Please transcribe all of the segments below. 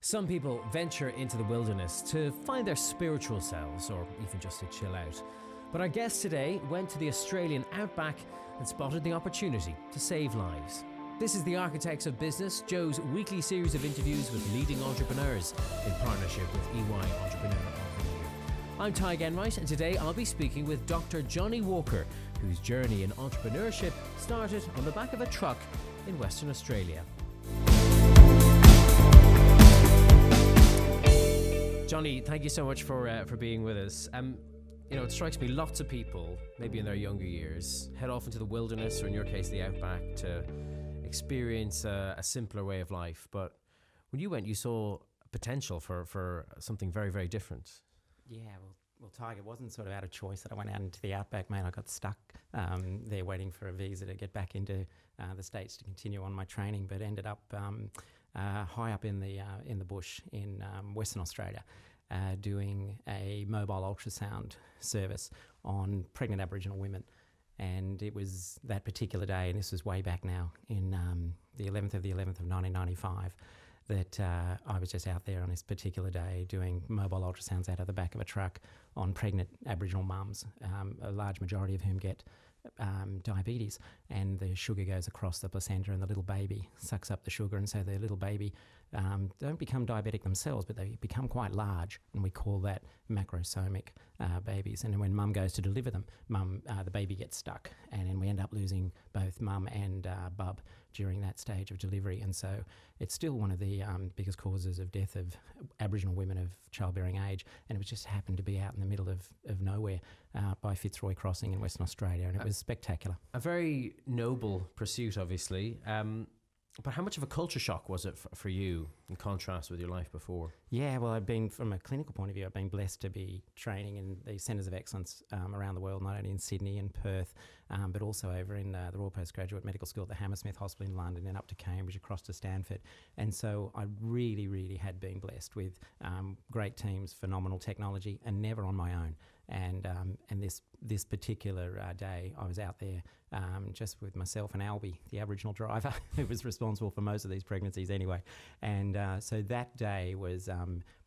Some people venture into the wilderness to find their spiritual selves or even just to chill out. But our guest today went to the Australian outback and spotted the opportunity to save lives. This is the Architects of Business, Joe's weekly series of interviews with leading entrepreneurs in partnership with EY Entrepreneur of the Year. I'm Ty Genwright, and today I'll be speaking with Dr. Johnny Walker, whose journey in entrepreneurship started on the back of a truck in Western Australia. Johnny, thank you so much for being with us. It strikes me lots of people, maybe in their younger years, head off into the wilderness, or in your case, the outback, to experience a simpler way of life. But when you went, you saw potential for something very, very different. Yeah, well, Tiger, it wasn't sort of out of choice that I went out into the outback, mate. I got stuck there waiting for a visa to get back into the States to continue on my training, but ended up high up in the bush in Western Australia, doing a mobile ultrasound service on pregnant Aboriginal women. And it was that particular day, and this was way back now, in the 11th of 1995, that I was just out there on this particular day doing mobile ultrasounds out of the back of a truck on pregnant Aboriginal mums, a large majority of whom get diabetes, and the sugar goes across the placenta and the little baby sucks up the sugar, and so the little baby don't become diabetic themselves, but they become quite large, and we call that macrosomic babies. And then when mum goes to deliver them, the baby gets stuck, and then we end up losing both mum and bub during that stage of delivery. And so it's still one of the biggest causes of death of Aboriginal women of childbearing age, and it was just happened to be out in the middle of nowhere by Fitzroy Crossing in Western Australia, and it was spectacular. A very noble pursuit, obviously. But how much of a culture shock was it for you in contrast with your life before? Yeah, well, from a clinical point of view, I've been blessed to be training in the centres of excellence around the world, not only in Sydney and Perth, but also over in the Royal Postgraduate Medical School at the Hammersmith Hospital in London, and up to Cambridge, across to Stanford. And so I really, really had been blessed with great teams, phenomenal technology, and never on my own. And this particular day, I was out there just with myself and Albie, the Aboriginal driver, who was responsible for most of these pregnancies anyway. And so that day was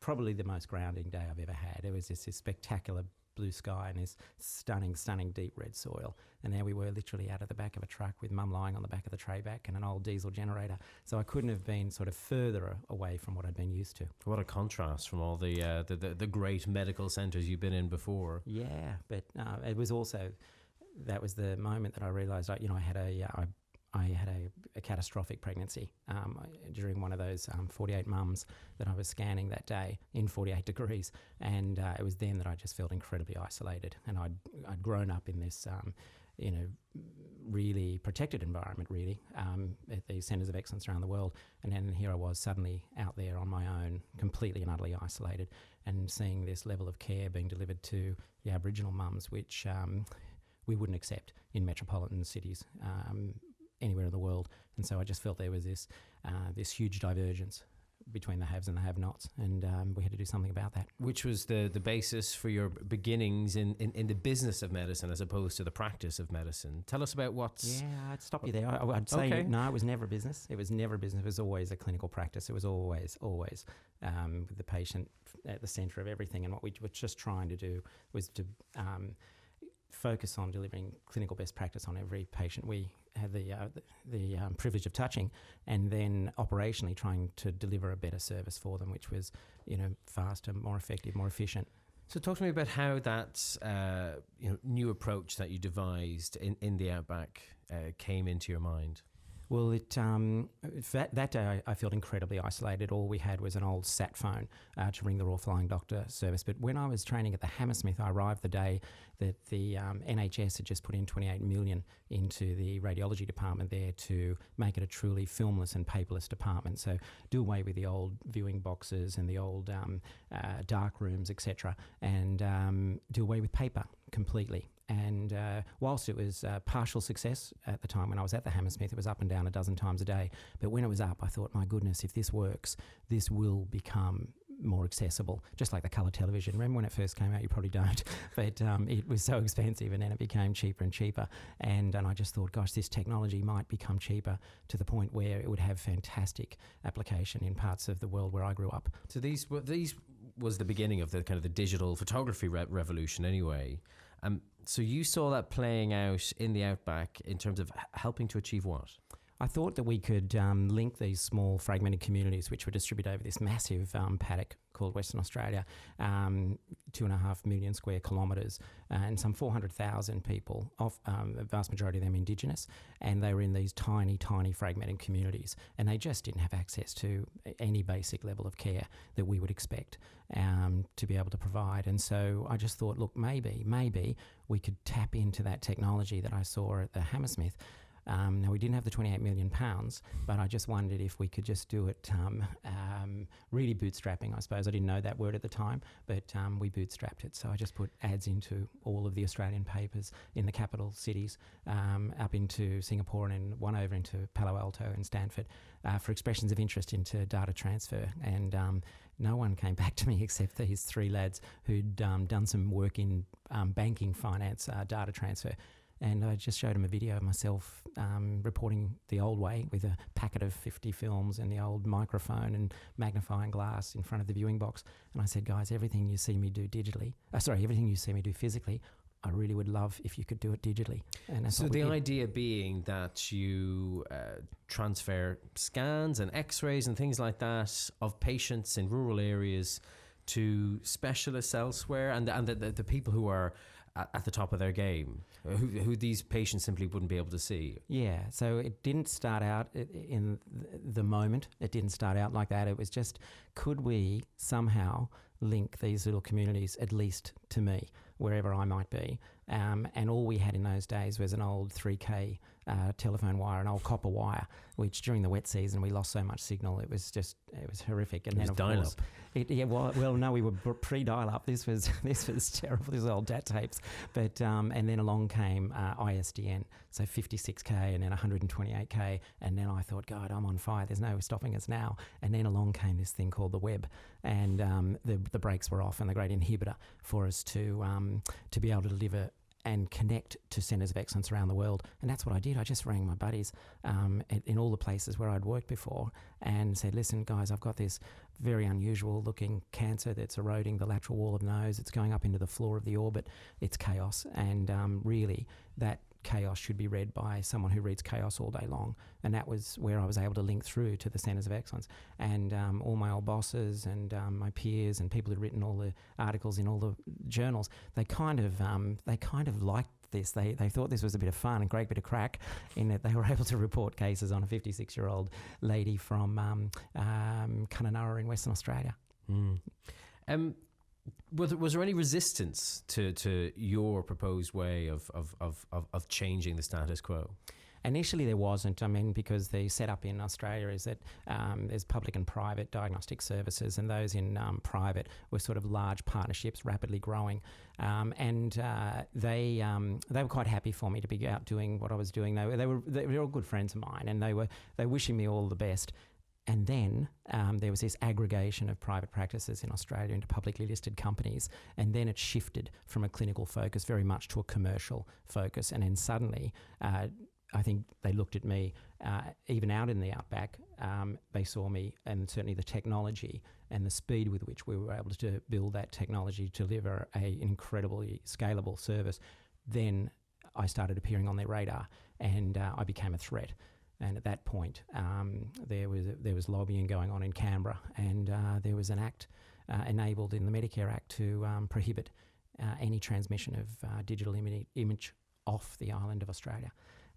probably the most grounding day I've ever had. It was just this spectacular blue sky and this stunning deep red soil. And there we were, literally out of the back of a truck with mum lying on the back of the tray back and an old diesel generator. So I couldn't have been sort of further away from what I'd been used to. What a contrast from all the great medical centres you've been in before. Yeah, but it was also, that was the moment that I realised, I had a catastrophic pregnancy during one of those 48 mums that I was scanning that day in 48 degrees, and it was then that I just felt incredibly isolated. And I'd grown up in this really protected environment, really, at these centres of excellence around the world, and then here I was suddenly out there on my own, completely and utterly isolated, and seeing this level of care being delivered to the Aboriginal mums, which we wouldn't accept in metropolitan cities anywhere in the world. And so I just felt there was this huge divergence between the haves and the have-nots, and we had to do something about that. Which was the basis for your beginnings in the business of medicine as opposed to the practice of medicine. Tell us about what's... Yeah, I'd stop you there. I'd say, okay. No, it was never business. It was never business. It was always a clinical practice. It was always with the patient at the centre of everything. And what we were just trying to do was to focus on delivering clinical best practice on every patient we had the privilege of touching, and then operationally trying to deliver a better service for them, which was faster, more effective, more efficient. So talk to me about how that new approach that you devised in the outback came into your mind. Well, that day I felt incredibly isolated. All we had was an old sat phone to ring the Royal Flying Doctor service. But when I was training at the Hammersmith, I arrived the day that the NHS had just put in 28 million into the radiology department there to make it a truly filmless and paperless department. So do away with the old viewing boxes and the old dark rooms, etc., and do away with paper completely. And whilst it was partial success at the time when I was at the Hammersmith, it was up and down a dozen times a day. But when it was up, I thought, my goodness, if this works, this will become more accessible, just like the colour television. Remember when it first came out? You probably don't, but it was so expensive, and then it became cheaper and cheaper. And I just thought, gosh, this technology might become cheaper to the point where it would have fantastic application in parts of the world where I grew up. So these was the beginning of the kind of the digital photography revolution anyway. So you saw that playing out in the outback in terms of helping to achieve what? I thought that we could link these small fragmented communities which were distributed over this massive paddock called Western Australia, 2.5 million square kilometres, and some 400,000 people, the vast majority of them Indigenous, and they were in these tiny, tiny fragmented communities, and they just didn't have access to any basic level of care that we would expect to be able to provide. And so I just thought, look, maybe we could tap into that technology that I saw at the Hammersmith. Now, we didn't have the £28 million, but I just wondered if we could just do it really bootstrapping, I suppose. I didn't know that word at the time, but we bootstrapped it. So I just put ads into all of the Australian papers in the capital cities, up into Singapore and one over into Palo Alto and Stanford for expressions of interest into data transfer. And no one came back to me except these three lads who'd done some work in banking, finance, data transfer. And I just showed him a video of myself reporting the old way with a packet of 50 films and the old microphone and magnifying glass in front of the viewing box. And I said, guys, everything you see me do everything you see me do physically, I really would love if you could do it digitally. And so the idea being that you transfer scans and x-rays and things like that of patients in rural areas to specialists elsewhere, and the people who are at the top of their game, who these patients simply wouldn't be able to see. Yeah, so it didn't start out in the moment. It didn't start out like that. It was just, could we somehow link these little communities, at least to me, wherever I might be? And all we had in those days was an old 3K telephone wire, an old copper wire, which during the wet season we lost so much signal. It was horrific. And it was dial-up. Well, no, we were pre-dial-up. This was terrible. These were old DAT tapes. But and then along came ISDN, so 56K and then 128K. And then I thought, God, I'm on fire. There's no stopping us now. And then along came this thing called the web, and the brakes were off, and the great inhibitor for us to be able to deliver and connect to centres of excellence around the world. And that's what I did. I just rang my buddies in all the places where I'd worked before and said, listen, guys, I've got this very unusual looking cancer that's eroding the lateral wall of the nose. It's going up into the floor of the orbit. It's chaos. And really, that chaos should be read by someone who reads chaos all day long. And that was where I was able to link through to the centres of excellence. And all my old bosses and my peers and people who'd written all the articles in all the journals, they kind of liked this. They thought this was a bit of fun and great bit of crack, in that they were able to report cases on a 56-year-old lady from Kununurra in Western Australia. Was there any resistance to your proposed way of changing the status quo? Initially there wasn't, because the setup in Australia is that there's public and private diagnostic services, and those in private were sort of large partnerships, rapidly growing, and they were quite happy for me to be out doing what I was doing. They were all good friends of mine, and they were wishing me all the best. And then there was this aggregation of private practices in Australia into publicly listed companies, and then it shifted from a clinical focus very much to a commercial focus. And then suddenly, I think they looked at me, even out in the outback, they saw me, and certainly the technology and the speed with which we were able to build that technology to deliver an incredibly scalable service. Then I started appearing on their radar, and I became a threat. And at that point, there was lobbying going on in Canberra, and there was an act enabled in the Medicare Act to prohibit any transmission of digital image off the island of Australia.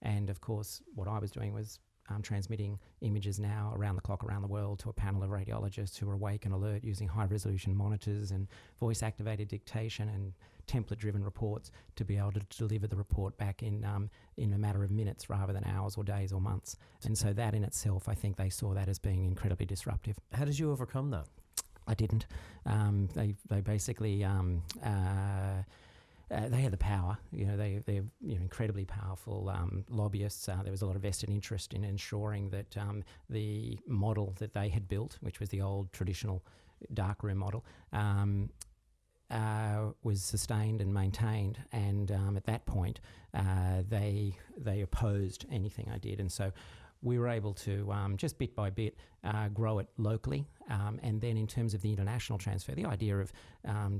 And of course, what I was doing was transmitting images now around the clock around the world to a panel of radiologists who are awake and alert, using high-resolution monitors and voice-activated dictation and template-driven reports to be able to deliver the report back in a matter of minutes rather than hours or days or months. And so that in itself, I think they saw that as being incredibly disruptive. How did you overcome that? I didn't. They basically... they had the power, they're incredibly powerful lobbyists. There was a lot of vested interest in ensuring that the model that they had built, which was the old traditional darkroom model, was sustained and maintained. And at that point, they opposed anything I did. And so we were able to just bit by bit grow it locally. And then in terms of the international transfer, the idea of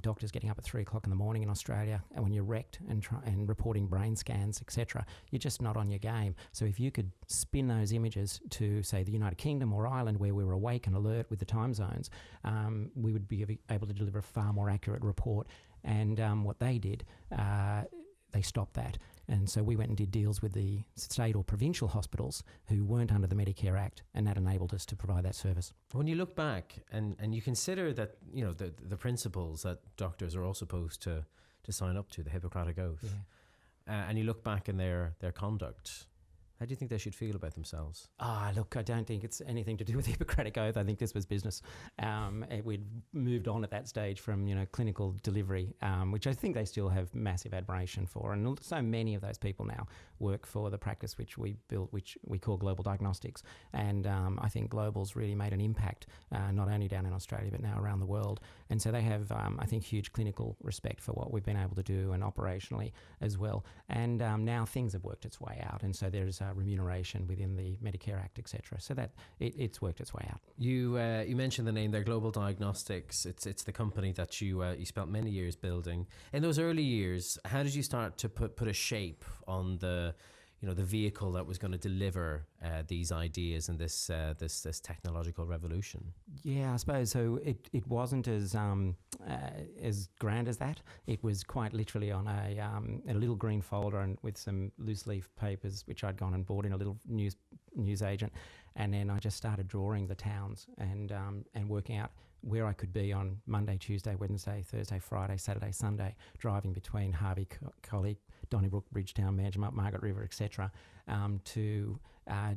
doctors getting up at 3 o'clock in the morning in Australia and when you're wrecked and reporting brain scans, etc., you're just not on your game. So if you could spin those images to, say, the United Kingdom or Ireland, where we were awake and alert with the time zones, we would be able to deliver a far more accurate report. And what they did, they stopped that. And so we went and did deals with the state or provincial hospitals who weren't under the Medicare Act, and that enabled us to provide that service. When you look back and you consider that, you know, the principles that doctors are all supposed to sign up to, the Hippocratic Oath, and you look back in their conduct, how do you think they should feel about themselves? Look, I don't think it's anything to do with the Hippocratic Oath. I think this was business. We'd moved on at that stage from, you know, clinical delivery, which I think they still have massive admiration for. And so many of those people now work for the practice which we built, which we call Global Diagnostics. And I think Global's really made an impact, not only down in Australia, but now around the world. And so they have, I think, huge clinical respect for what we've been able to do, and operationally as well. And now things have worked its way out. And so there's remuneration within the Medicare Act, etc. So that it's worked its way out. You mentioned the name there, Global Diagnostics. It's the company that you spent many years building. In those early years, how did you start to put a shape on the vehicle that was going to deliver these ideas and this technological revolution? Yeah, I suppose so. It wasn't as grand as that. It was quite literally on a little green folder and with some loose leaf papers, which I'd gone and bought in a little news agent, and then I just started drawing the towns and working out where I could be on Monday, Tuesday, Wednesday, Thursday, Friday, Saturday, Sunday, driving between Harvey, Collie, Donnybrook, Bridgetown, Manjimup, Margaret River, etc., to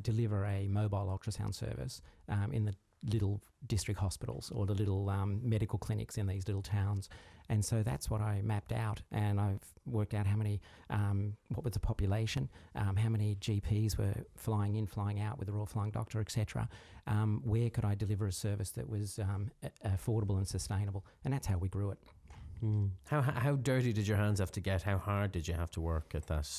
deliver a mobile ultrasound service in the little district hospitals or the little medical clinics in these little towns. And so that's what I mapped out, and I've worked out how many, what was the population, how many GPs were flying in, flying out with the Royal Flying Doctor, etc. Where could I deliver a service that was affordable and sustainable? And that's how we grew it. How dirty did your hands have to get? How hard did you have to work at that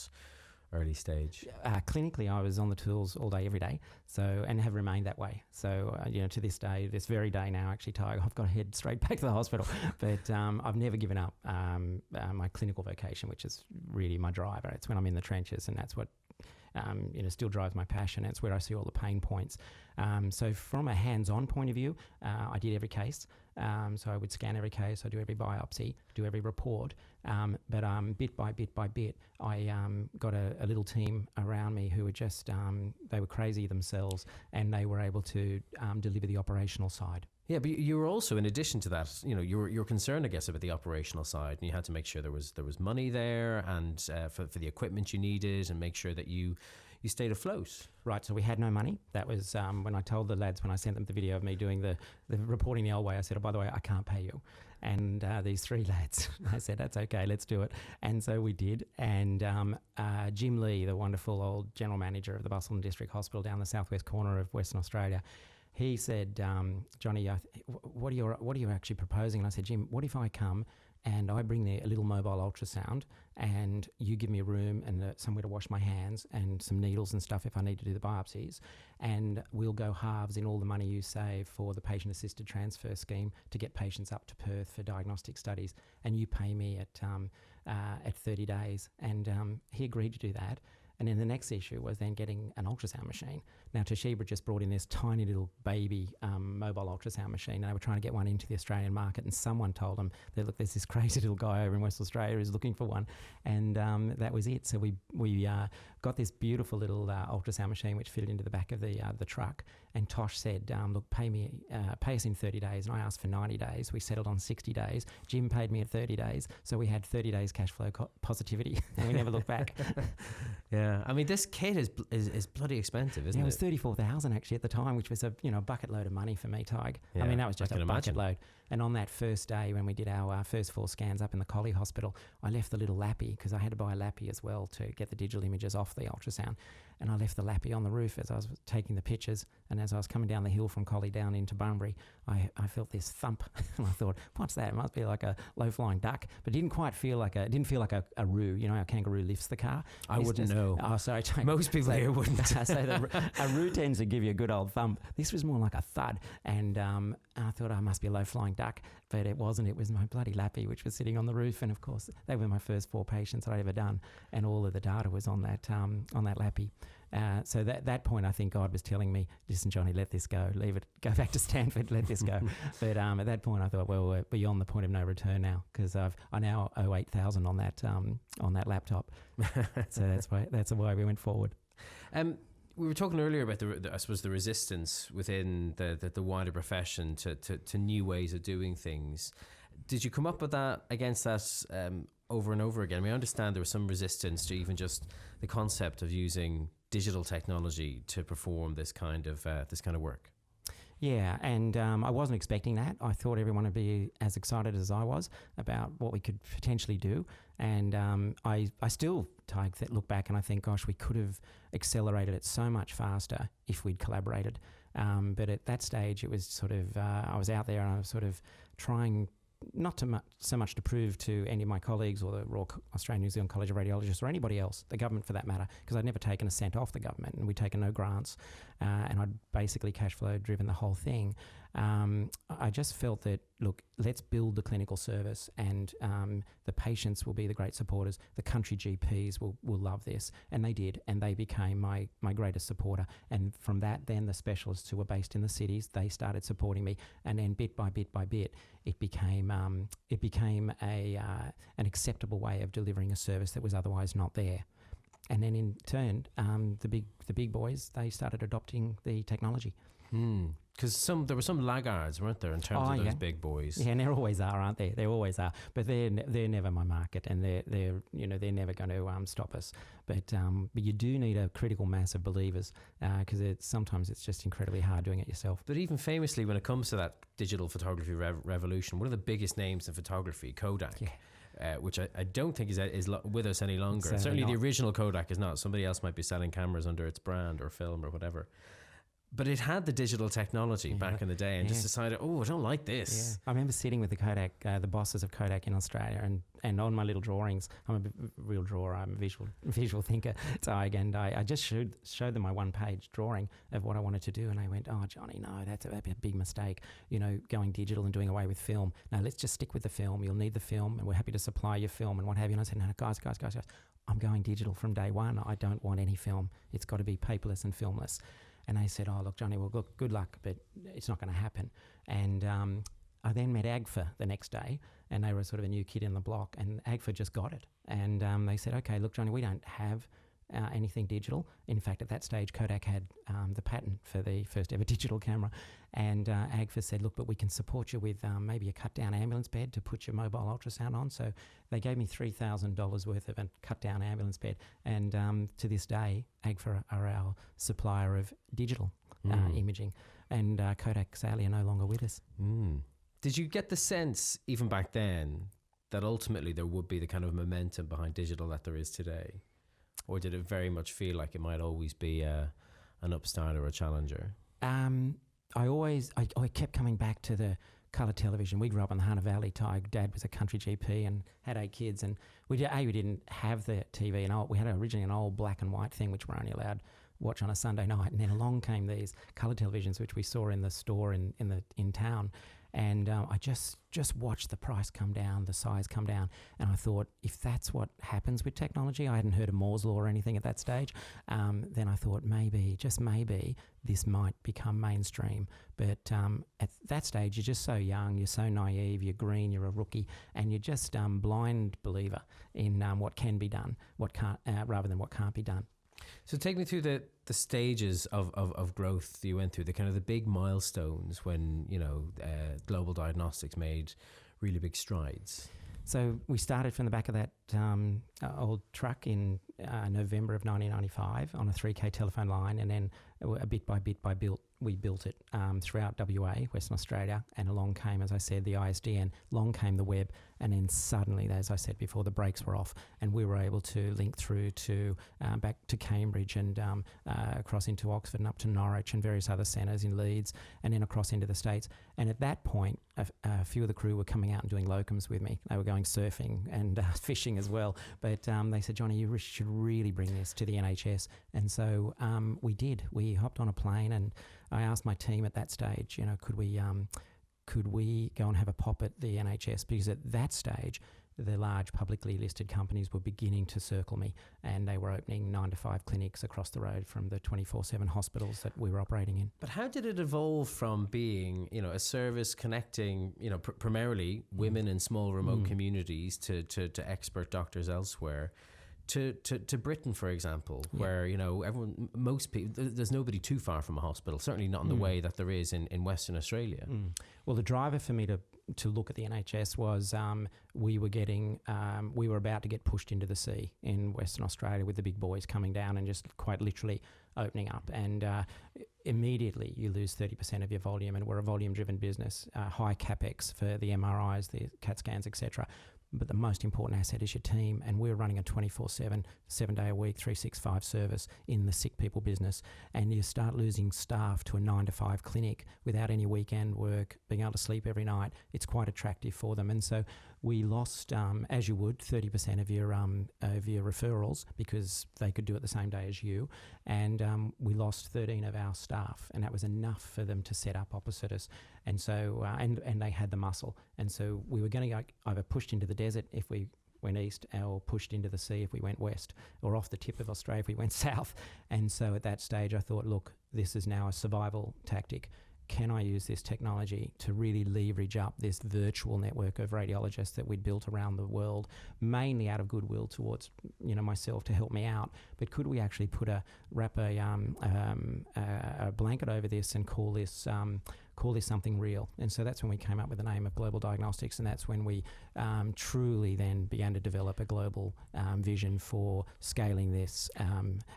early stage? Clinically, I was on the tools all day, every day, and have remained that way. So, to this day, this very day now, actually, Ty, I've got to head straight back to the hospital. But I've never given up my clinical vocation, which is really my driver. It's when I'm in the trenches, and that's what still drives my passion. It's where I see all the pain points. So from a hands-on point of view, I did every case. So I would scan every case, I do every biopsy, do every report. But bit by bit, I got a little team around me who were just, they were crazy themselves, and they were able to deliver the operational side. Yeah, but you were also, in addition to that, you were concerned, I guess, about the operational side, and you had to make sure there was money there, and for the equipment you needed, and make sure that you stayed afloat. Right, so we had no money. That was when I told the lads, when I sent them the video of me doing the reporting the old way, I said, oh, by the way, I can't pay you. And these three lads, I said, that's okay, let's do it. And so we did. And Jim Lee, the wonderful old general manager of the Busselton District Hospital down the southwest corner of Western Australia, he said, Johnny, what are you actually proposing? And I said, Jim, what if I come and I bring there a little mobile ultrasound, and you give me a room and somewhere to wash my hands and some needles and stuff if I need to do the biopsies, and we'll go halves in all the money you save for the patient-assisted transfer scheme to get patients up to Perth for diagnostic studies, and you pay me at 30 days. And he agreed to do that. And then the next issue was then getting an ultrasound machine. Now, Toshiba just brought in this tiny little baby mobile ultrasound machine, and they were trying to get one into the Australian market, and someone told them that, look, there's this crazy little guy over in West Australia who's looking for one. And that was it. So we got this beautiful little ultrasound machine which fitted into the back of the truck. And Tosh said, look, pay us in 30 days. And I asked for 90 days. We settled on 60 days. Jim paid me at 30 days. So we had 30 days cash flow positivity, and we never looked back. Yeah, I mean, this kit is bloody expensive, isn't it? It was $34,000 actually at the time, which was a bucket load of money for me, Tig. Yeah, I mean, that was just a bucket imagine. load. And on that first day when we did our first 4 scans up in the Collie Hospital, I left the little lappy, because I had to buy a lappy as well to get the digital images off the ultrasound. And I left the lappy on the roof as I was taking the pictures. And as I was coming down the hill from Collie down into Bunbury, I felt this thump. And I thought, what's that? It must be like a low-flying duck. But it didn't quite feel like it didn't feel like a roo. You know how a kangaroo lifts the car? I wouldn't know. Oh, sorry. Most people here wouldn't. So a roo tends to give you a good old thump. This was more like a thud. And I thought, I must be a low-flying duck. But it wasn't. It was my bloody lappy, which was sitting on the roof. And, of course, they were my first 4 patients that I'd ever done. And all of the data was on that lappy. So that point, I think God was telling me, listen, Johnny, let this go. Leave it. Go back to Stanford. Let this go. But at that point, I thought, well, we're beyond the point of no return now, because I now owe $8,000 on that laptop. So that's why we went forward. We were talking earlier about I suppose the resistance within the wider profession to new ways of doing things. Did you come up with that against that over and over again? I mean, I understand there was some resistance to even just the concept of using digital technology to perform this kind of work. Yeah, and I wasn't expecting that. I thought everyone would be as excited as I was about what we could potentially do. And I still look back and I think, gosh, we could have accelerated it so much faster if we'd collaborated. But at that stage, it was sort of, I was out there and I was sort of trying not so much to prove to any of my colleagues or the Royal Australian New Zealand College of Radiologists or anybody else, the government for that matter, because I'd never taken a cent off the government and we'd taken no grants, and I'd basically cash flow driven the whole thing. I just felt that, look, let's build the clinical service, and the patients will be the great supporters. The country GPs will love this, and they did, and they became my greatest supporter. And from that, then the specialists who were based in the cities, they started supporting me, and then bit by bit, it became an acceptable way of delivering a service that was otherwise not there. And then in turn, the big boys, they started adopting the technology. Because there were some laggards, weren't there, in terms of those big boys? Yeah, and there always are, aren't they? There always are. But they're never my market, and they're never going to stop us. But you do need a critical mass of believers, because sometimes it's just incredibly hard doing it yourself. But even famously, when it comes to that digital photography revolution, one of the biggest names in photography, Kodak. Yeah. Which I don't think is with us any longer. Certainly the original Kodak is not. Somebody else might be selling cameras under its brand or film or whatever. But it had the digital technology back in the day and just decided, I don't like this. Yeah. I remember sitting with the Kodak, the bosses of Kodak in Australia, and on my little drawings, I'm a real drawer, I'm a visual thinker. So I just showed them my one-page drawing of what I wanted to do, and they went, oh, Johnny, no, that'd be a big mistake, going digital and doing away with film. No, let's just stick with the film. You'll need the film, and we're happy to supply your film and what have you. And I said, no, guys, I'm going digital from day one. I don't want any film. It's got to be paperless and filmless. And they said, oh, look, Johnny, well, look, good luck, but it's not going to happen. And I then met AGFA the next day, and they were sort of a new kid in the block, and AGFA just got it. And they said, okay, look, Johnny, we don't have anything digital. In fact, at that stage, Kodak had the patent for the first ever digital camera. And AGFA said, look, but we can support you with maybe a cut-down ambulance bed to put your mobile ultrasound on. So they gave me $3,000 worth of a cut-down ambulance bed. And to this day, AGFA are our supplier of digital imaging. And Kodak, sadly, are no longer with us. Did you get the sense, even back then, that ultimately there would be the kind of momentum behind digital that there is today? Or did it very much feel like it might always be an upstart or a challenger? I kept coming back to the colour television. We grew up in the Hunter Valley. Dad was a country GP and had 8 kids, and we didn't have the TV, and we had originally an old black and white thing which we're only allowed to watch on a Sunday night, and then along came these colour televisions which we saw in the store in town. And I just watched the price come down, the size come down, and I thought, if that's what happens with technology, I hadn't heard of Moore's Law or anything at that stage, then I thought just maybe, this might become mainstream. But at that stage, you're just so young, you're so naive, you're green, you're a rookie, and you're just blind believer in what can be done, what can't, rather than what can't be done. So take me through the stages of growth you went through, the kind of the big milestones when, Global Diagnostics made really big strides. So we started from the back of that old truck in November of 1995 on a 3K telephone line, and then bit by bit we built it throughout WA, Western Australia, and along came, as I said, the ISDN, along came the web, and then suddenly, as I said before, the brakes were off, and we were able to link through to back to Cambridge and across into Oxford and up to Norwich and various other centres in Leeds, and then across into the States. And at that point, a few of the crew were coming out and doing locums with me. They were going surfing and fishing as well. But they said, Johnny, you should really bring this to the NHS. And so we did. We hopped on a plane, and I asked my team at that stage, could we go and have a pop at the NHS? Because at that stage, the large publicly listed companies were beginning to circle me, and they were opening 9 to 5 clinics across the road from the 24/7 hospitals that we were operating in. But how did it evolve from being, a service connecting, primarily women in small remote communities to expert doctors elsewhere, to Britain, for example, where, most people, there's nobody too far from a hospital, certainly not in the way that there is in Western Australia. Well, the driver for me to look at the NHS was we were about to get pushed into the sea in Western Australia with the big boys coming down and just quite literally opening up. And immediately you lose 30% of your volume, and we're a volume-driven business, high capex for the MRIs, the CAT scans, etc. But the most important asset is your team, and we're running a 24/7, 7 day a week, 365 service in the sick people business, and you start losing staff to a 9 to 5 clinic without any weekend work, being able to sleep every night. It's quite attractive for them, and so we lost, as you would, 30% of your referrals because they could do it the same day as you, and we lost 13 of our staff, and that was enough for them to set up opposite us. And so, and they had the muscle, and so we were going to either pushed into the desert if we went east, or pushed into the sea if we went west, or off the tip of Australia if we went south. And so at that stage, I thought, look, this is now a survival tactic. Can I use this technology to really leverage up this virtual network of radiologists that we'd built around the world, mainly out of goodwill towards myself to help me out? But could we actually wrap a blanket over this and call this something real? And so that's when we came up with the name of Global Diagnostics, and that's when we truly then began to develop a global vision for scaling this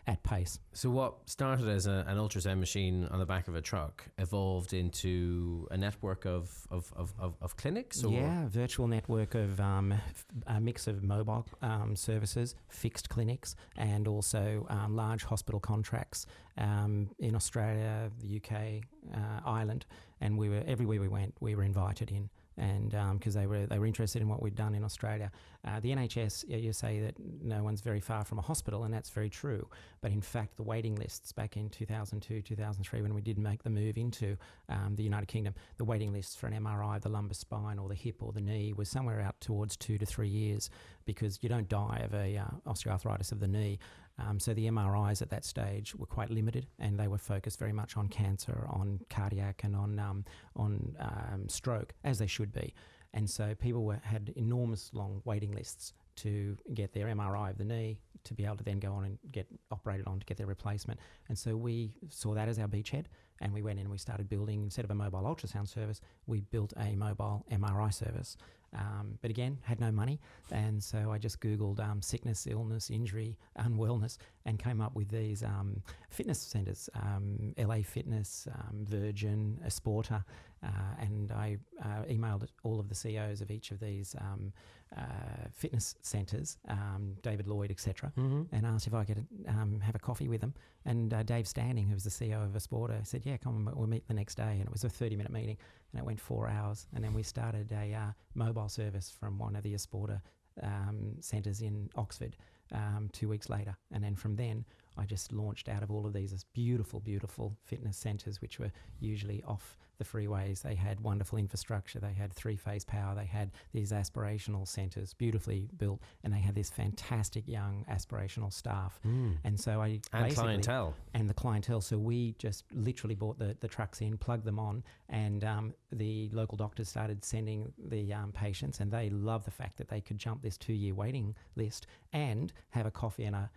at pace. So what started as an ultrasound machine on the back of a truck evolved into a network of clinics? Or? Yeah, virtual network of a mix of mobile services, fixed clinics, and also large hospital contracts in Australia, the UK, Ireland, and we were everywhere we went, we were invited in. And because they were interested in what we'd done in Australia. The NHS, you say that no one's very far from a hospital, and that's very true. But in fact, the waiting lists back in 2002, 2003, when we did make the move into the United Kingdom, the waiting lists for an MRI of the lumbar spine or the hip or the knee was somewhere out towards 2 to 3 years, because you don't die of a osteoarthritis of the knee. So the MRIs at that stage were quite limited, and they were focused very much on cancer, on cardiac, and on stroke, as they should be. And so people had enormous long waiting lists to get their MRI of the knee, to be able to then go on and get operated on to get their replacement. And so we saw that as our beachhead, and we went in and we started building, instead of a mobile ultrasound service, we built a mobile MRI service. But again, had no money, and so I just Googled sickness, illness, injury, unwellness, and came up with these fitness centres, LA Fitness, Virgin, Esporta, and I emailed all of the CEOs of each of these fitness centres, David Lloyd, etc., and asked if I could have a coffee with them. And Dave Standing, who was the CEO of Esporta, said, yeah, come on, we'll meet the next day. And it was a 30-minute meeting, and it went 4 hours. And then we started a mobile service from one of the Esporta centres in Oxford 2 weeks later. And then from then, I just launched out of all of these beautiful, beautiful fitness centres, which were usually off the freeways. They had wonderful infrastructure. They had 3-phase power. They had these aspirational centres, beautifully built, and they had this fantastic young aspirational staff. And so I and clientele. And the clientele. So we just literally brought the trucks in, plugged them on, and the local doctors started sending the patients, and they loved the fact that they could jump this 2-year waiting list and have a coffee and a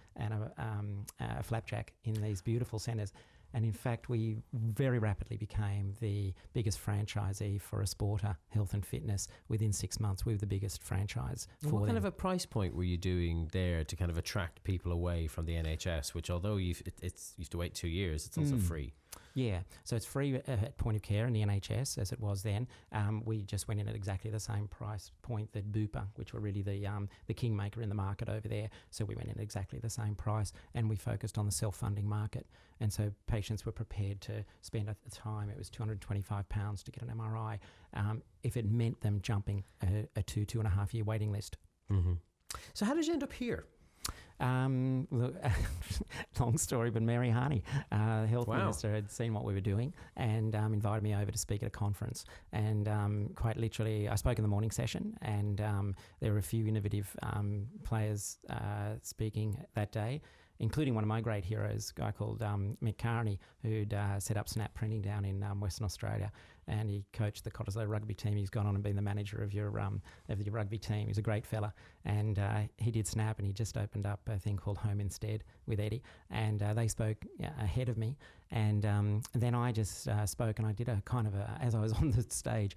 flapjack in these beautiful centres. And in fact, we very rapidly became the biggest franchisee for Esporta Health and Fitness. Within 6 months, we were the biggest franchise for them. What kind of a price point were you doing there to kind of attract people away from the NHS, which although you have to wait 2 years, it's also free? Yeah, so it's free at point of care in the NHS as it was then. We just went in at exactly the same price point that Bupa, which were really the kingmaker in the market over there. So we went in at exactly the same price, and we focused on the self-funding market. And so patients were prepared to spend, at the time, it was £225 to get an MRI, if it meant them jumping a 2.5 year waiting list. Mm-hmm. So how did you end up here? Look, long story, but Mary Harney, the health minister, had seen what we were doing and invited me over to speak at a conference. And quite literally, I spoke in the morning session, and there were a few innovative players speaking that day, including one of my great heroes, a guy called Mick Carney, who'd set up Snap Printing down in Western Australia, and he coached the Cottesloe rugby team. He's gone on and been the manager of your rugby team. He's a great fella, and he did Snap, and he just opened up a thing called Home Instead with Eddie, and they spoke ahead of me, and then I just spoke, and I did a kind of as I was on the stage,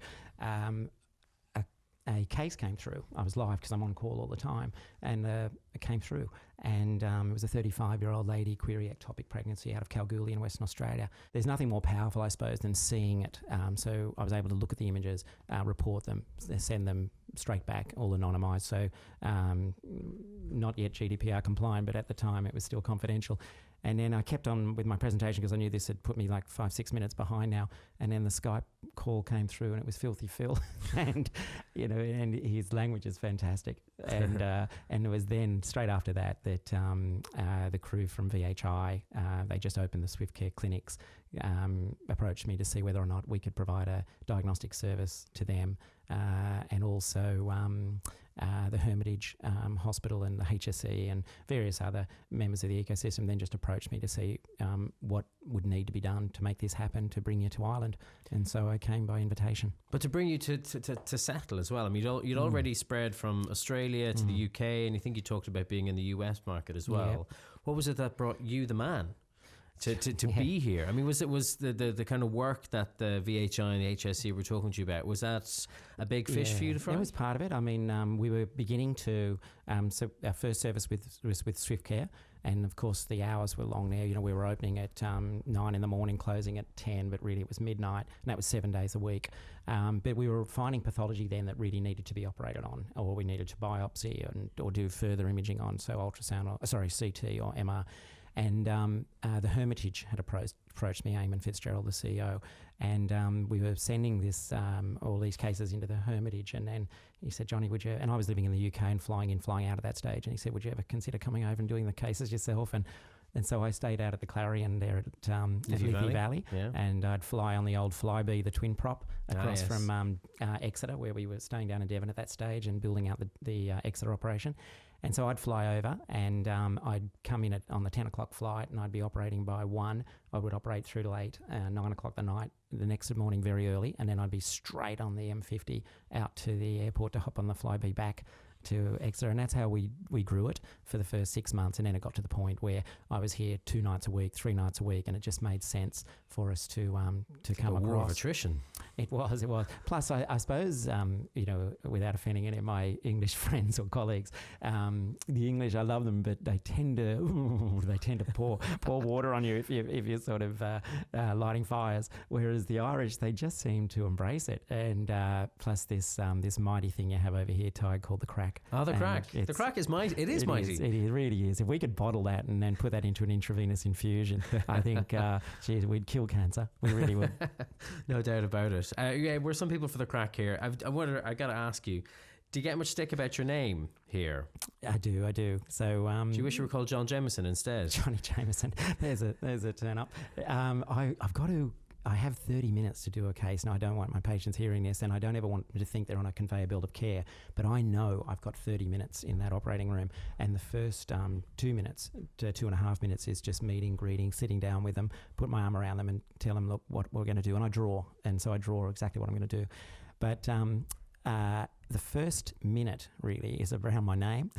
a case came through. I was live because I'm on call all the time, and it came through, and it was a 35-year-old lady, query ectopic pregnancy out of Kalgoorlie in Western Australia. There's nothing more powerful, I suppose, than seeing it. So I was able to look at the images, report them, send them straight back, all anonymised. So not yet GDPR compliant, but at the time it was still confidential. And then I kept on with my presentation because I knew this had put me like 5-6 minutes behind now. And then the Skype call came through, and it was Filthy Phil, and and his language is fantastic. And it was then straight after that the crew from VHI, they just opened the Swift Care clinics, approached me to see whether or not we could provide a diagnostic service to them, and also the Hermitage Hospital and the HSE and various other members of the ecosystem then just approached me to see what would need to be done to make this happen, to bring you to Ireland. And so I came by invitation. But to bring you to settle as well. I mean, you'd already spread from Australia to the UK, and I think you talked about being in the US market as well. Yeah. What was it that brought you, the man, to be here? I mean, was the kind of work that the VHI and the HSE were talking to you about, was that a big fish for you to fry? That was part of it. I mean, we were beginning to, so our first service was with Swift Care, and of course the hours were long there. We were opening at 9 in the morning, closing at 10, but really it was midnight, and that was 7 days a week. But we were finding pathology then that really needed to be operated on, or we needed to biopsy or do further imaging on, so ultrasound, CT or MR. And the Hermitage had approached me, Eamon Fitzgerald, the CEO, and we were sending all these cases into the Hermitage. And then he said, Johnny, would you, and I was living in the UK and flying out at that stage, and he said, would you ever consider coming over and doing the cases yourself? And so I stayed out at the Clarion there at Liffey Valley, and I'd fly on the old Flybe, the twin prop, across from Exeter, where we were staying down in Devon at that stage and building out the Exeter operation. And so I'd fly over, and I'd come in on the 10 o'clock flight, and I'd be operating by 1. I would operate through till 8, 9 o'clock the night, the next morning very early, and then I'd be straight on the M50 out to the airport to hop on the Flybe back to Exeter. And that's how we grew it for the first 6 months. And then it got to the point where I was here 2 nights a week, 3 nights a week, and it just made sense for us to come across. War of attrition. It was. Plus, I suppose, without offending any of my English friends or colleagues, the English, I love them, but they tend to pour water on you if you're sort of lighting fires. Whereas the Irish, they just seem to embrace it. And plus this mighty thing you have over here, Ty, called the crack. Oh, the crack. The crack is mighty. It is mighty. It really is. If we could bottle that and then put that into an intravenous infusion, I think, we'd kill cancer. We really would. No doubt about it. We're some people for the crack here. I got to ask you, do you get much stick about your name here? I do. So, do you wish you were called John Jameson instead? Johnny Jameson. There's a turn up. I have 30 minutes to do a case, and I don't want my patients hearing this, and I don't ever want them to think they're on a conveyor belt of care, but I know I've got 30 minutes in that operating room, and the first 2 minutes to 2.5 minutes is just meeting, greeting, sitting down with them, put my arm around them and tell them, look, what we're going to do, and I draw exactly what I'm going to do. But the first minute really is around my name,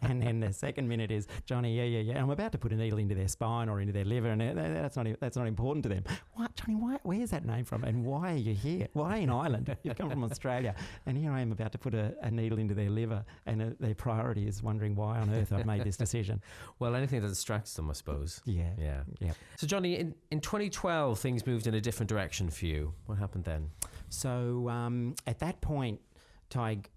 and then the second minute is Johnny, yeah. I'm about to put a needle into their spine or into their liver, and that's not important to them. What, Johnny? Where's that name from? And why are you here? Why in Ireland? You've come from Australia, and here I am about to put a needle into their liver, and their priority is wondering why on earth I've made this decision. Well, anything that distracts them, I suppose. Yeah. So, Johnny, in 2012, things moved in a different direction for you. What happened then? So at that point, Tig,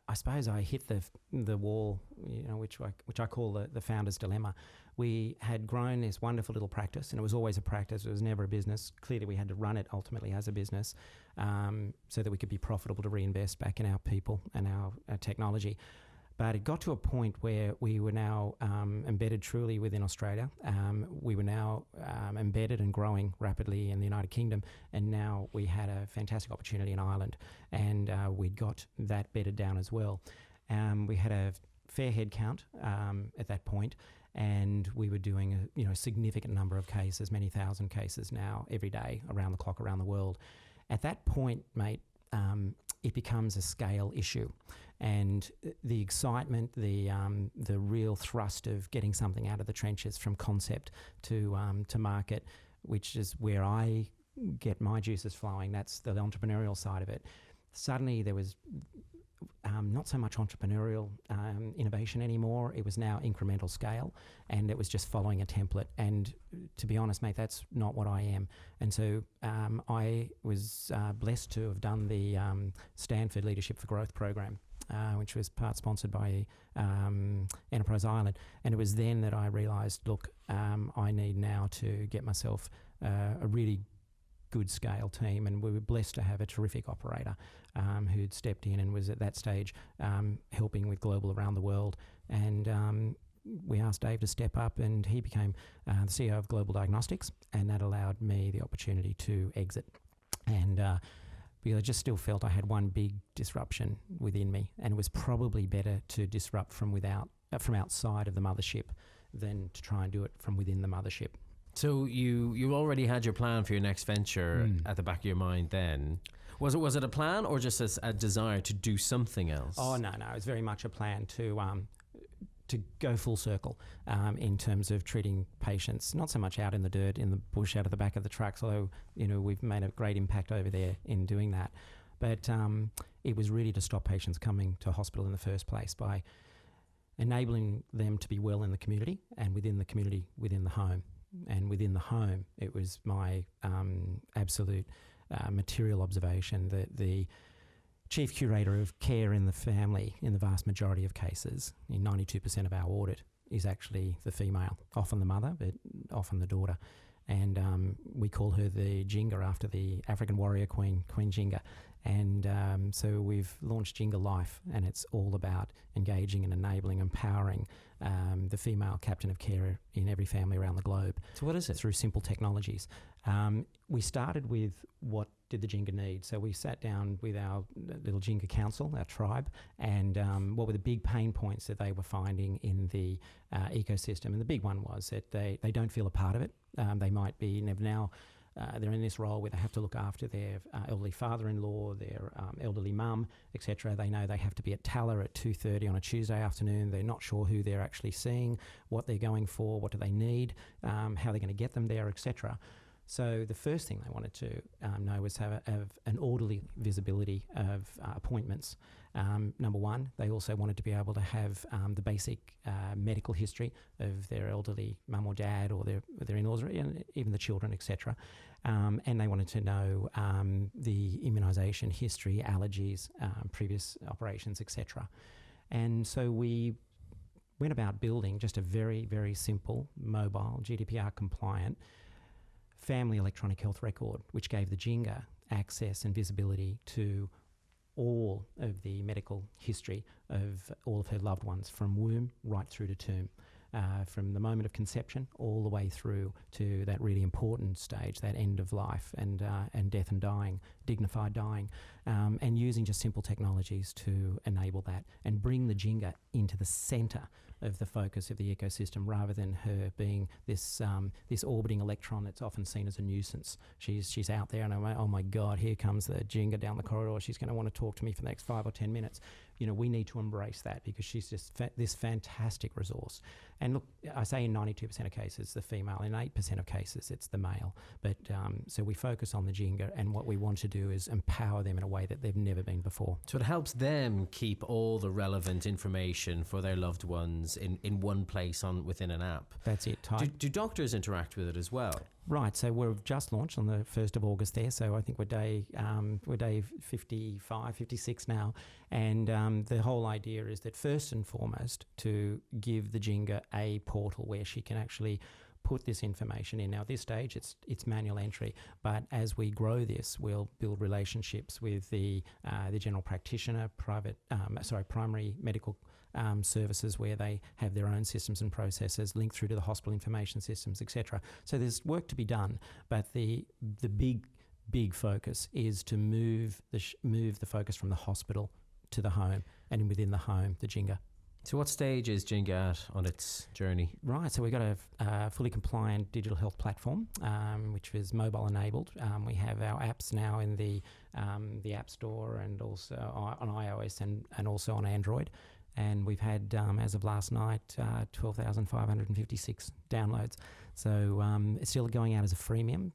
I suppose I hit the wall, which I call the founder's dilemma. We had grown this wonderful little practice, and it was always a practice. It was never a business. Clearly, we had to run it ultimately as a business, so that we could be profitable to reinvest back in our people and our technology. But it got to a point where we were now embedded truly within Australia. We were now embedded and growing rapidly in the United Kingdom, and now we had a fantastic opportunity in Ireland, and we'd got that bedded down as well. We had a fair head count at that point, and we were doing a significant number of cases, many thousand cases now every day, around the clock, around the world. At that point, mate, it becomes a scale issue. And the excitement, the real thrust of getting something out of the trenches from concept to market, which is where I get my juices flowing. That's the entrepreneurial side of it. Suddenly there was not so much entrepreneurial innovation anymore. It was now incremental scale, and it was just following a template. And to be honest, mate, that's not what I am. And so I was blessed to have done the Stanford Leadership for Growth program, which was part sponsored by Enterprise Ireland. And it was then that I realised, look, I need now to get myself a really good scale team, and we were blessed to have a terrific operator who'd stepped in and was at that stage helping with global around the world. And we asked Dave to step up, and he became the CEO of Global Diagnostics, and that allowed me the opportunity to exit. And because I just still felt I had one big disruption within me, and it was probably better to disrupt from outside of the mothership than to try and do it from within the mothership. So you already had your plan for your next venture at the back of your mind then. Was it a plan or just a desire to do something else? Oh, no. It was very much a plan to go full circle in terms of treating patients, not so much out in the dirt, in the bush, out of the back of the trucks, although, we've made a great impact over there in doing that. But it was really to stop patients coming to hospital in the first place by enabling them to be well in the community, and within the community, within the home. And within the home, it was my absolute material observation that the chief curator of care in the family, in the vast majority of cases, in 92% of our audit, is actually the female, often the mother, but often the daughter. And we call her the Ginga, after the African warrior queen, Queen Ginga. And so we've launched Jinga Life, and it's all about engaging and enabling, empowering the female captain of care in every family around the globe. So what is it? Through simple technologies. We started with what did the Ginga need? So we sat down with our little Ginga council, our tribe, and what were the big pain points that they were finding in the ecosystem. And the big one was that they don't feel a part of it. They might be now they're in this role where they have to look after their elderly father-in-law, their elderly mum, etc. They know they have to be at Tala at 2:30 on a Tuesday afternoon. They're not sure who they're actually seeing, what they're going for, what do they need, how they're going to get them there, etc. So the first thing they wanted to know was have an orderly visibility of appointments. Number one, they also wanted to be able to have the basic medical history of their elderly mum or dad, or their in-laws, or even the children, etc. And they wanted to know the immunisation history, allergies, previous operations, etc. And so we went about building just a very, very simple, mobile, GDPR compliant family electronic health record, which gave the Ginga access and visibility to all of the medical history of all of her loved ones, from womb right through to tomb. from the moment of conception all the way through to that really important stage, that end of life and death and dying, dignified dying, and using just simple technologies to enable that and bring the Ginga into the centre of the focus of the ecosystem, rather than her being this orbiting electron that's often seen as a nuisance. She's out there and I'm like, oh my God, here comes the Ginga down the corridor. She's going to want to talk to me for the next 5 or 10 minutes. We need to embrace that, because she's just this fantastic resource. And look, I say in 92% of cases the female, in 8% of cases it's the male. But so we focus on the Ginga, and what we want to do is empower them in a way that they've never been before. So it helps them keep all the relevant information for their loved ones in one place within an app. That's it. Do doctors interact with it as well? Right, so we've just launched on the 1st of August there, so I think we're day 55, 56 now, and the whole idea is that first and foremost to give the Ginga a portal where she can actually put this information in. Now at this stage it's manual entry, but as we grow this, we'll build relationships with the general practitioner, primary medical services where they have their own systems and processes linked through to the hospital information systems, etc. So there's work to be done, but the big focus is to move the focus from the hospital to the home, and within the home, the Ginga. So what stage is Ginga at on its journey? Right, so we've got a fully compliant digital health platform, which is mobile enabled. We have our apps now in the App Store and also on iOS and also on Android. And we've had, as of last night, 12,556 downloads. So it's still going out as a freemium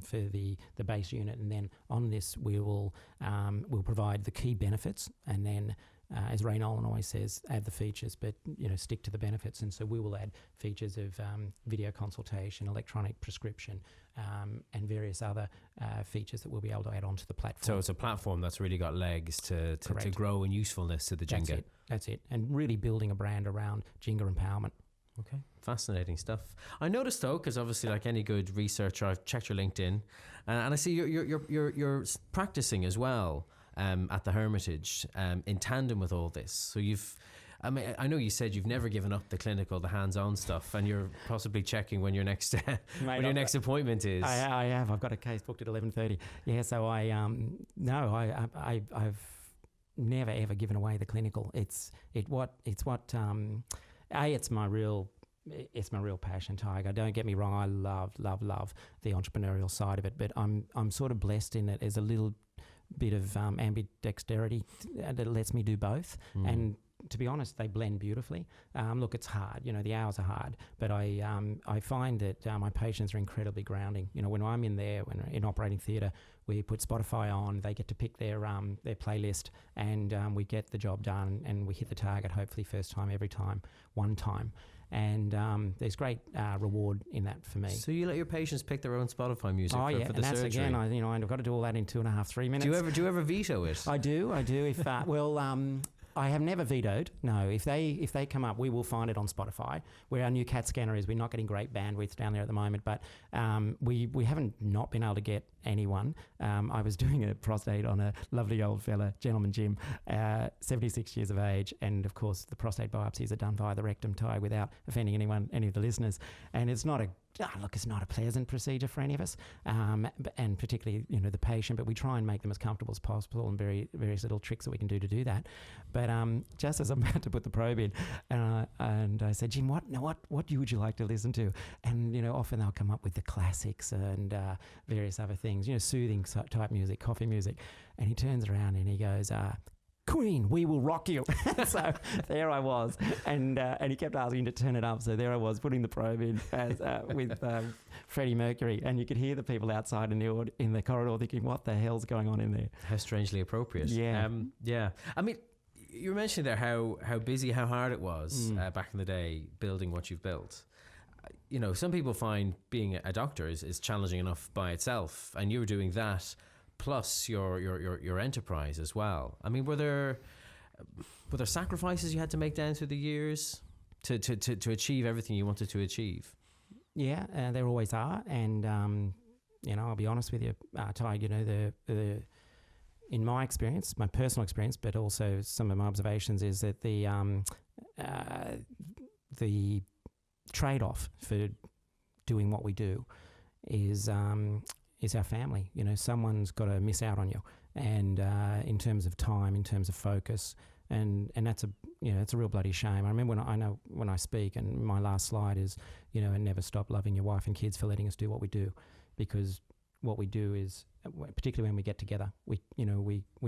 for the base unit. And then on this, we'll provide the key benefits. And then, as Ray Nolan always says, add the features, but stick to the benefits. And so we will add features of video consultation, electronic prescription, and various other features that we'll be able to add onto the platform. So it's a platform that's really got legs to grow in usefulness to the Ginga. That's it. And really building a brand around Ginga empowerment. Okay, fascinating stuff. I noticed though, because obviously, like any good researcher, I've checked your LinkedIn, and I see you're practicing as well at the Hermitage in tandem with all this. So I know you said you've never given up the hands-on stuff, and you're possibly checking when your next next appointment is. I have. I've got a case booked at 11:30. Yeah, so I've never ever given away the clinical. It's my real passion, Tiger. Don't get me wrong, I love the entrepreneurial side of it, but I'm sort of blessed in that there's a little bit of ambidexterity that lets me do both. And to be honest, they blend beautifully. Look, it's hard. The hours are hard, but I find that my patients are incredibly grounding. When I'm in there, when in operating theatre, we put Spotify on. They get to pick their playlist, and we get the job done, and we hit the target. Hopefully, first time, every time, one time. And there's great reward in that for me. So you let your patients pick their own Spotify music for the and that's surgery? Again, I've got to do all that in 2.5, 3 minutes. Do you ever veto it? I do. If I have never vetoed. No, if they come up, we will find it on Spotify. Where our new CAT scanner is, we're not getting great bandwidth down there at the moment, but we haven't not been able to get anyone. I was doing a prostate on a lovely old fella, gentleman Jim, 76 years of age, and of course the prostate biopsies are done via the rectum tie without offending any of the listeners, and it's not a pleasant procedure for any of us, and particularly the patient. But we try and make them as comfortable as possible, and various little tricks that we can do to do that. But just as I'm about to put the probe in, and I said, Jim, what would you like to listen to? And often they'll come up with the classics and various other things, soothing type music, coffee music. And he turns around and he goes, Queen, we will rock you. So there I was, and he kept asking to turn it up. So there I was putting the probe in with Freddie Mercury, and you could hear the people outside in the corridor thinking, "What the hell's going on in there?" How strangely appropriate. Yeah, yeah. I mean, you were mentioning there how busy, how hard it was back in the day building what you've built. Some people find being a doctor is challenging enough by itself, and you were doing that plus your enterprise as well. I mean, were there sacrifices you had to make down through the years to achieve everything you wanted to achieve? Yeah, there always are, and I'll be honest with you, Ty. In my experience, my personal experience, but also some of my observations, is that the trade-off for doing what we do is our family. You know, someone's got to miss out on you, and in terms of time, in terms of focus, and that's it's a real bloody shame. I remember when I speak, and my last slide is, and never stop loving your wife and kids for letting us do what we do, because what we do is, particularly when we get together, we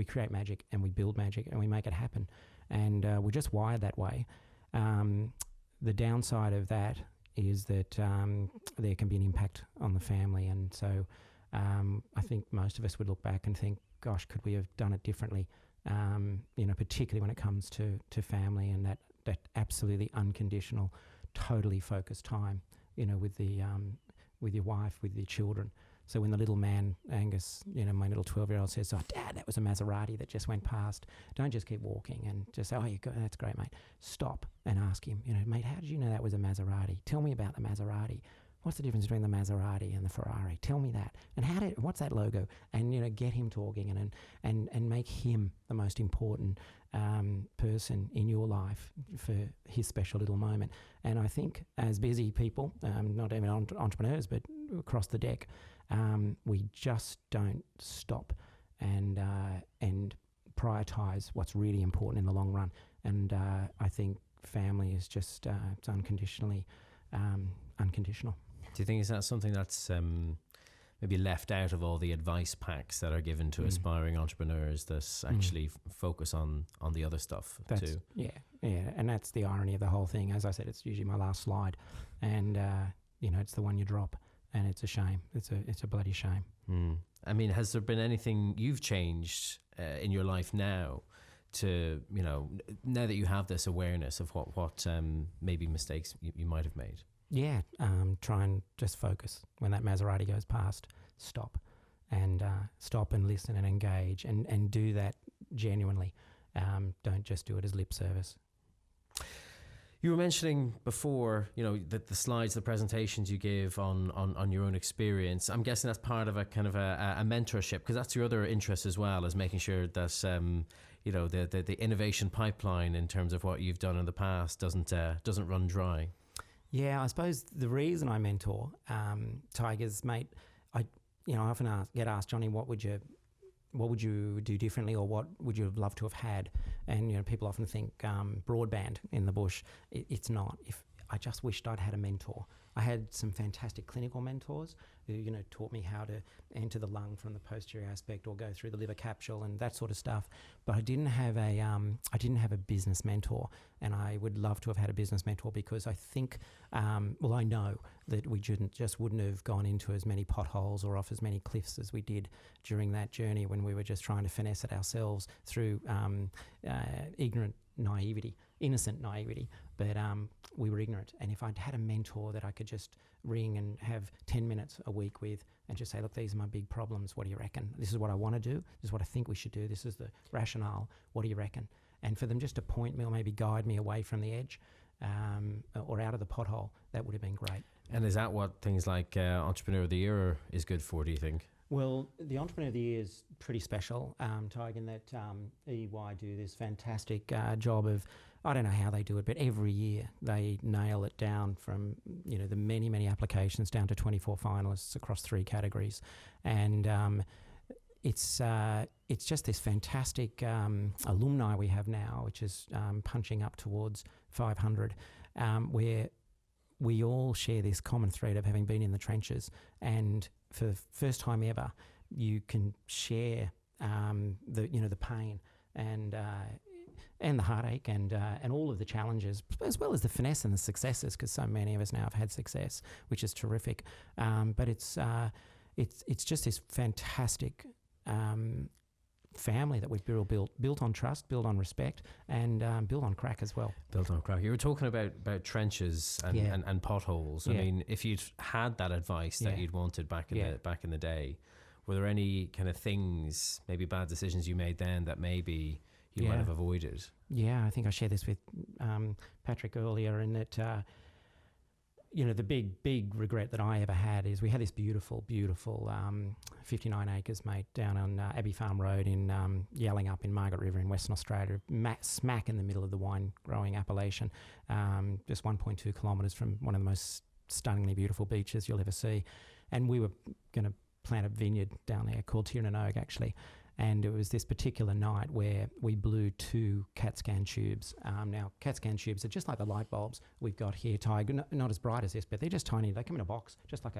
create magic and we build magic and we make it happen, and we're just wired that way. The downside of that is that there can be an impact on the family, and so I think most of us would look back and think, gosh, could we have done it differently? Particularly when it comes to family and that absolutely unconditional, totally focused time, with your wife, with your children. So when the little man, Angus, my little 12-year-old says, "Oh, Dad, that was a Maserati that just went past," don't just keep walking and just say, "Oh, that's great, mate." Stop and ask him, "Mate, how did you know that was a Maserati? Tell me about the Maserati. What's the difference between the Maserati and the Ferrari? Tell me that. And what's that logo?" And get him talking and make him the most important person in your life for his special little moment. And I think as busy people, not even entrepreneurs, but across the deck, we just don't stop and prioritize what's really important in the long run. And I think family is just it's unconditional. Do you think is that something that's maybe left out of all the advice packs that are given to aspiring entrepreneurs that actually focus on the other stuff too? Yeah, and that's the irony of the whole thing. As I said, it's usually my last slide, and it's the one you drop, and it's a shame. It's a bloody shame. I mean, has there been anything you've changed in your life now to now that you have this awareness of what maybe mistakes you might have made? Yeah, try and just focus. When that Maserati goes past, stop and listen and engage and do that genuinely. Don't just do it as lip service. You were mentioning before, that the slides, the presentations you give on your own experience. I'm guessing that's part of a kind of a mentorship, because that's your other interest as well, as making sure that the innovation pipeline in terms of what you've done in the past doesn't run dry. Yeah, I suppose the reason I mentor tigers, mate, I often get asked, "Johnny, what would you do differently, or what would you have loved to have had?" And people often think broadband in the bush. It's not. If I just wished I'd had a mentor. I had some fantastic clinical mentors who taught me how to enter the lung from the posterior aspect or go through the liver capsule and that sort of stuff. But I didn't have a business mentor, and I would love to have had a business mentor, because I think I know that we wouldn't have gone into as many potholes or off as many cliffs as we did during that journey when we were just trying to finesse it ourselves through innocent naivety, but we were ignorant. And if I'd had a mentor that I could just ring and have 10 minutes a week with and just say, "Look, these are my big problems. What do you reckon? This is what I want to do. This is what I think we should do. This is the rationale. What do you reckon?" And for them just to point me or maybe guide me away from the edge or out of the pothole, that would have been great. And is that what things like Entrepreneur of the Year is good for, do you think? Well, the Entrepreneur of the Year is pretty special, Tig, in that EY do this fantastic job of, I don't know how they do it, but every year they nail it down from the many, many applications down to 24 finalists across 3 categories. And it's just this fantastic alumni we have now, which is punching up towards 500, where we all share this common thread of having been in the trenches, and for the first time ever, you can share the pain and the heartache and all of the challenges, as well as the finesse and the successes, because so many of us now have had success, which is terrific. But it's just this fantastic family that we've built on trust, built on respect, and built on crack as well. Built on crack. You were talking about trenches and potholes. I mean, if you'd had that advice that you'd wanted back in the day, were there any kind of things, maybe bad decisions you made then that maybe you might have avoided? Yeah, I think I shared this with Patrick earlier, in that the big regret that I ever had is we had this beautiful 59 acres, mate, down on Abbey Farm Road in Yelling up in Margaret River in Western Australia, smack in the middle of the wine-growing appellation, just 1.2 kilometres from one of the most stunningly beautiful beaches you'll ever see. And we were going to plant a vineyard down there called Tiranogue, actually. And it was this particular night where we blew 2 CAT scan tubes. Now, CAT scan tubes are just like the light bulbs we've got here, Tiger, not as bright as this, but they're just tiny. They come in a box, just like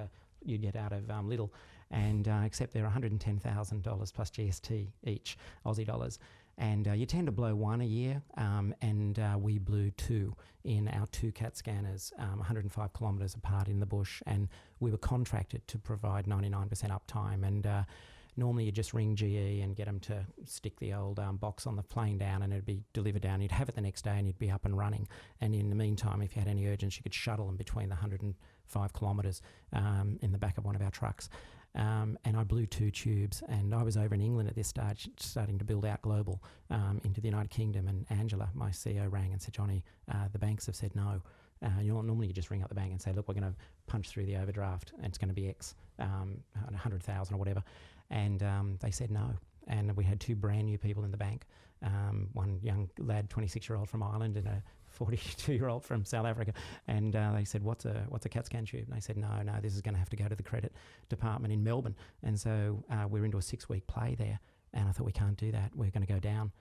you'd get out of Lidl, and except they're $110,000 plus GST each, Aussie dollars. And you tend to blow 1 a year, and we blew 2 in our 2 CAT scanners, 105 kilometres apart in the bush, and we were contracted to provide 99% uptime. And normally you just ring GE and get them to stick the old box on the plane down and it'd be delivered down. You'd have it the next day and you'd be up and running. And in the meantime, if you had any urgence, you could shuttle them between the 105 kilometres in the back of one of our trucks. And I blew 2 tubes, and I was over in England at this stage, starting to build out global into the United Kingdom. And Angela, my CEO, rang and said, Johnny, the banks have said no. Normally you just ring up the bank and say, look, we're going to punch through the overdraft and it's going to be X, 100,000 or whatever. And they said no. And we had 2 brand new people in the bank, one young lad, 26-year-old from Ireland, and a 42-year-old from South Africa. And they said, what's a CAT scan tube? And they said, no, this is going to have to go to the credit department in Melbourne. And so we're into a 6-week play there. And I thought, we can't do that. We're going to go down.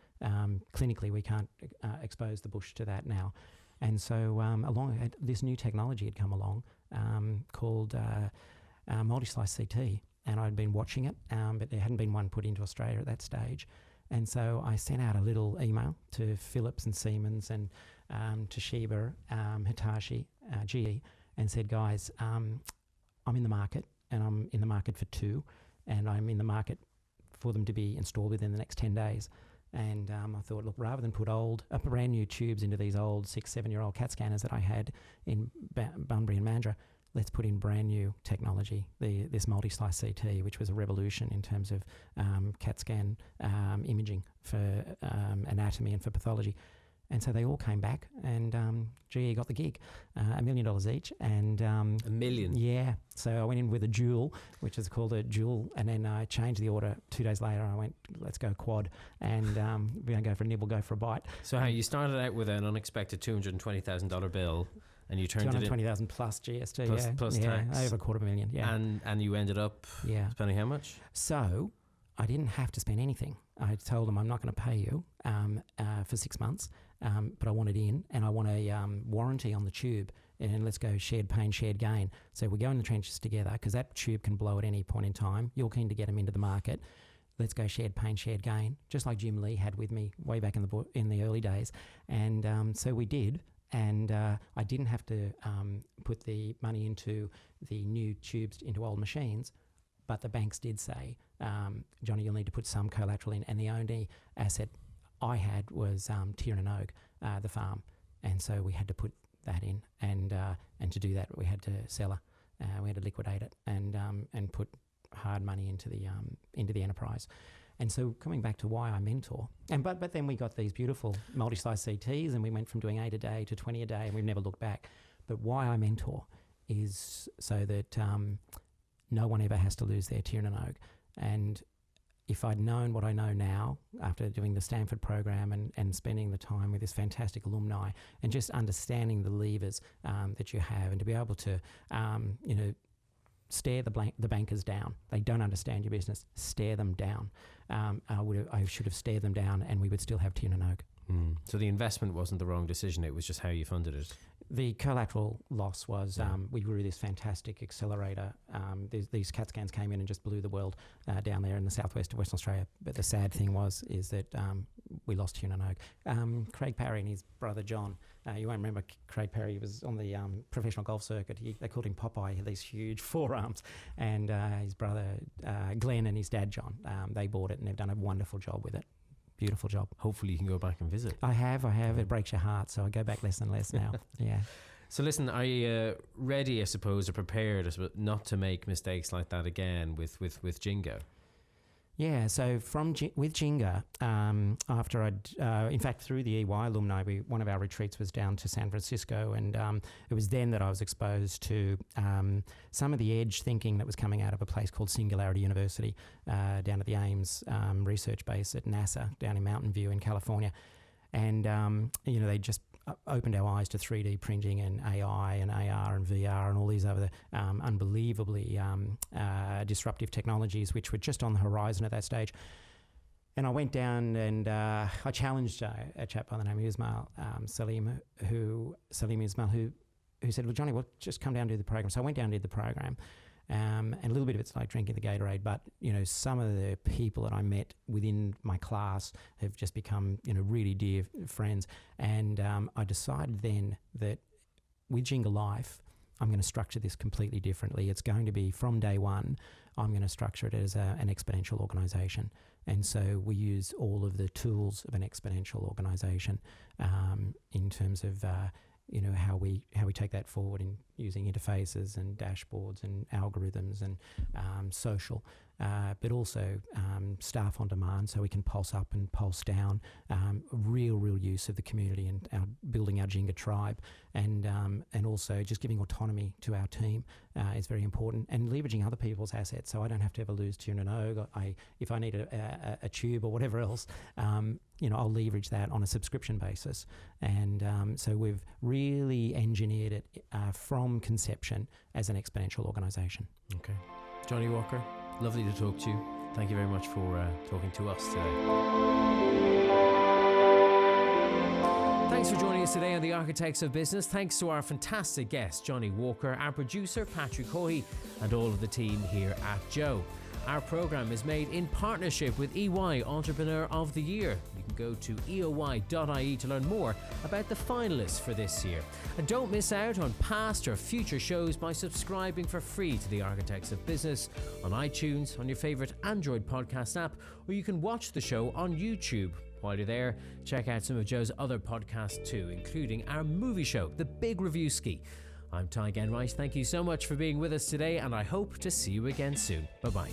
Clinically, we can't expose the bush to that now. And so along this new technology had come along called multi-slice CT. And I'd been watching it, but there hadn't been one put into Australia at that stage. And so I sent out a little email to Philips and Siemens and Toshiba, Hitachi, GE, and said, guys, I'm in the market, and I'm in the market for 2, and I'm in the market for them to be installed within the next 10 days. And I thought, look, rather than put brand new tubes into these old 6-7-year-old CAT scanners that I had in Bunbury and Mandurah, let's put in brand new technology, this multi-slice CT, which was a revolution in terms of CAT scan imaging for anatomy and for pathology. And so they all came back, and GE got the gig, $1 million each. And $1 million? Yeah. So I went in with a dual, which is called a dual, and then I changed the order 2 days later. I went, let's go quad, and we don't go for a nibble, go for a bite. So how you started out with an unexpected $220,000 bill, and you turned it in 220,000 plus GST, plus yeah, tax, over $250,000, yeah. And you ended up spending how much? So I didn't have to spend anything. I told them, I'm not going to pay you for 6 months, but I want it in, and I want a warranty on the tube, and let's go shared pain, shared gain. So we go in the trenches together, because that tube can blow at any point in time. You're keen to get them into the market. Let's go shared pain, shared gain, just like Jim Lee had with me way back in the early days. And so we did. And I didn't have to put the money into the new tubes into old machines, but the banks did say, Johnny, you'll need to put some collateral in. And the only asset I had was Tiranogue, the farm. And so we had to put that in. And to do that, we had to sell her. We had to liquidate it and put hard money into the enterprise. And so coming back to why I mentor, but then we got these beautiful multi-slice CTs, and we went from doing 8 a day to 20 a day, and we've never looked back. But why I mentor is so that no one ever has to lose their Tiranogue. And if I'd known what I know now after doing the Stanford program and spending the time with this fantastic alumni and just understanding the levers that you have, and to be able to stare the bankers down. They don't understand your business. Stare them down. I should have stared them down, and we would still have Tiranogue. So the investment wasn't the wrong decision. It was just how you funded it. The collateral loss was we grew this fantastic accelerator. These CAT scans came in and just blew the world down there in the southwest of Western Australia. But the sad thing is that we lost Tiranogue. Craig Parry and his brother John. You won't remember Craig Parry. He was on the professional golf circuit. They called him Popeye. He had these huge forearms. And his brother Glenn and his dad John, they bought it, and they've done a wonderful job with it. Beautiful job. Hopefully you can go back and visit. I have. It breaks your heart, so I go back less and less now. Yeah. So listen, are you ready, I suppose, or prepared not to make mistakes like that again with Ginga? Yeah, so with Ginga, after in fact, through the EY alumni, one of our retreats was down to San Francisco, and it was then that I was exposed to some of the edge thinking that was coming out of a place called Singularity University down at the Ames research base at NASA down in Mountain View in California. And, they just opened our eyes to 3D printing and AI and AR and VR and all these other unbelievably disruptive technologies which were just on the horizon at that stage. And I went down and I challenged a chap by the name of Salim Ismail, who said, well, Johnny, just come down and do the program. So I went down and did the program. And a little bit of it's like drinking the Gatorade, but some of the people that I met within my class have just become really dear friends. And I decided then that with Jinga Life, I'm going to structure this completely differently. It's going to be from day one. I'm going to structure it as an exponential organisation, and so we use all of the tools of an exponential organisation in terms of how we take that forward in using interfaces and dashboards and algorithms and social, but also staff on demand, so we can pulse up and pulse down. Real use of the community and building our Ginga tribe, and also just giving autonomy to our team is very important, and leveraging other people's assets, so I don't have to ever lose tune and ogue. If I need a tube or whatever else, I'll leverage that on a subscription basis. And so we've really engineered it from conception as an exponential organisation. Okay. Johnny Walker, lovely to talk to you. Thank you very much for talking to us today. Thanks for joining us today on The Architects of Business. Thanks to our fantastic guest, Johnny Walker, our producer, Patrick Hoy, and all of the team here at JOE. Our programme is made in partnership with EY Entrepreneur of the Year. You can go to JOE.ie to learn more about the finalists for this year. And don't miss out on past or future shows by subscribing for free to The Architects of Business on iTunes, on your favourite Android podcast app, or you can watch the show on YouTube. While you're there, check out some of Joe's other podcasts too, including our movie show, The Big Review Ski. I'm Ty Genrice. Thank you so much for being with us today, and I hope to see you again soon. Bye-bye.